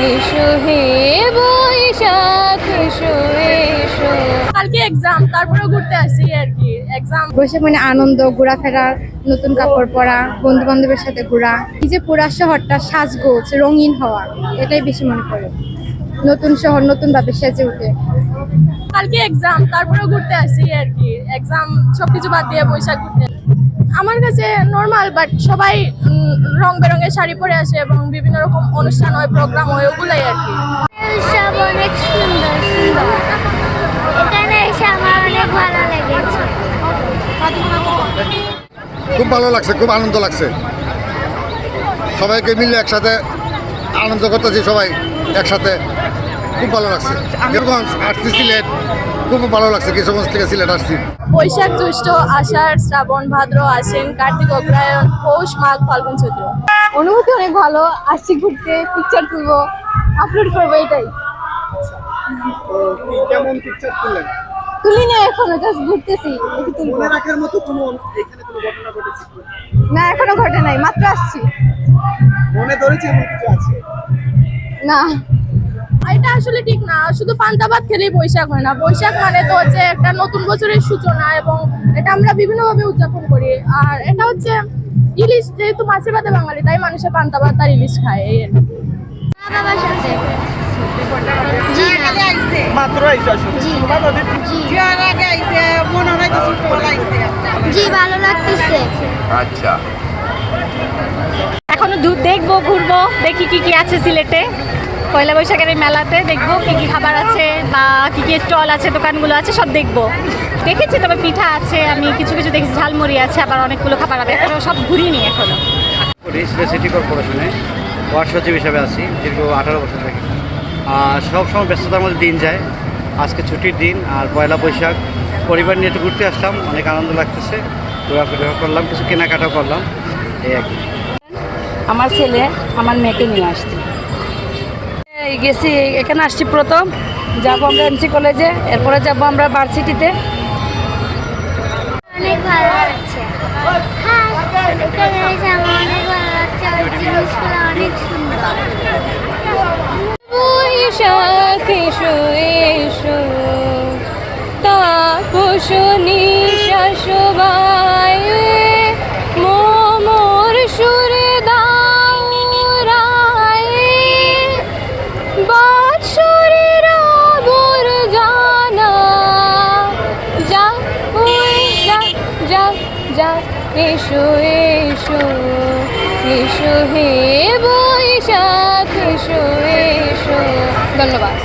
এসো হে বৈশাখ এসো এসো। কালকে এক্সাম, তারপরে ঘুরতে আসছি আর কি। এক্সাম বৈশাখ মানে আনন্দ, ঘোরাফেরা, নতুন কাপড় পরা, বন্ধু বান্ধবের সাথে ঘোরা, এই যে পুরা শহরটা সাজগোজ রঙিন হওয়া, এটাই বেশি মনে পড়ে। নতুন শহর নতুন ভাবে সেজে উঠে। কালকে এক্সাম, তারপরে ঘুরতে আসছি আর কি। এক্সাম সবকিছু বাদ দিয়ে বৈশাখ ঘুরতে আমার কাছে নর্মাল, বাট সবাই রং বেরঙের শাড়ি পরে আসে এবং বিভিন্ন রকম অনুষ্ঠান হয়, প্রোগ্রাম হয়, ওগুলাই আর কি। উৎসব অনেক সুন্দর সুন্দর, এখানে এসে আমার অনেক ভালো লেগেছে। খুব ভালো লাগছে, খুব আনন্দ লাগছে। সবাইকে মিলে একসাথে আনন্দ করতেছি, সবাই একসাথে, খুব ভালো লাগছে। কিশোরগঞ্জ আসছি, সিলেট, খুব ভালো লাগছে। কিশোরগঞ্জ থেকে সিলেট আসছি। বৈশাখ, জ্যৈষ্ঠ, আষাঢ়, শ্রাবণ, ভাদ্র, আশ্বিন, কার্তিক, অগ্রহায়ণ, পৌষ, মাঘ, ফাল্গুন, চৈত্র। অনুভূতি অনেক ভালো। আসছি ঘুরতে, পিকচার তুলবো, আপলোড করবো, এটাই। কেমন পিকচার তুললেন? তুলিনি এখনো, জাস্ট ঘুরতেছি, একটু তুলবো। মনে রাখার মতো কোনো এখানে কোনো ঘটনা ঘটেছে কি? না, এখনো ঘটে নাই, মাত্র আসছি। মনে ধরেছে এমন কিছু আছে? না, এটা আসলে ঠিক না, শুধু পান্তা ভাত খেলেই বৈশাখ হয় না। বৈশাখ মানে তো হচ্ছে একটা নতুন বছরের সূচনা, এবং এটা আমরা বিভিন্নভাবে উদযাপন করি। আর এটা হচ্ছে ইলিশ, যেহেতু মাছে ভাতে বাঙালি, তাই মানুষের পান্তা ভাত আর ইলিশ খায়, এই আর কি। বাবার সাথে মাত্র আইসা আসলে মনে হয় কিছু বলাইছে। জি ভালো লাগতেছে। আচ্ছা, এখনো দূর দেখবো, ঘুরবো, দেখি কি কি আছে সিলেটে। পয়লা বৈশাখের এই মেলাতে দেখবো কি কি খাবার আছে বা কি কি স্টল আছে, দোকানগুলো আছে, সব দেখবো। দেখেছি, তবে পিঠা আছে, আমি কিছু কিছু দেখেছি, ঝালমুড়ি আছে, আবার অনেকগুলো খাবার আছে, এখনো সব ঘুরিনি এখনো। সিলেট সিটি কর্পোরেশনে ওয়ার্ড সচিব হিসাবে আছি দীর্ঘ 18 বছর থেকে। আর সবসময় ব্যস্ততার মধ্যে দিন যায়। আজকে ছুটির দিন, আর পয়লা বৈশাখ পরিবার নিয়ে একটু ঘুরতে আসলাম, অনেক আনন্দ লাগতেছে। ঘোরাফেরা করলাম, কিছু কেনাকাটাও করলাম, এই আর কি। আমার ছেলে আমার মেয়েকে নিয়ে আসছে, গেছি, এখানে আসছি প্রথম, যাবো আমরা এমসি কলেজে, এরপরে যাবো আমরা ভার্সিটিতে। অনেক ভালো লাগছে। এখানে এসে আমার অনেক ভালো লাগছে, আর জিনিসগুলো অনেক সুন্দর। বৈশাখ এসো এসো, তাপস নিশা শোভায়, মোর সুরে দাও রায়, বাৎসরের আবর্জনা যা ওই যা যা যা, এসো এসো এসো হে বৈশাখ এসো এসো। ধন্যবাদ।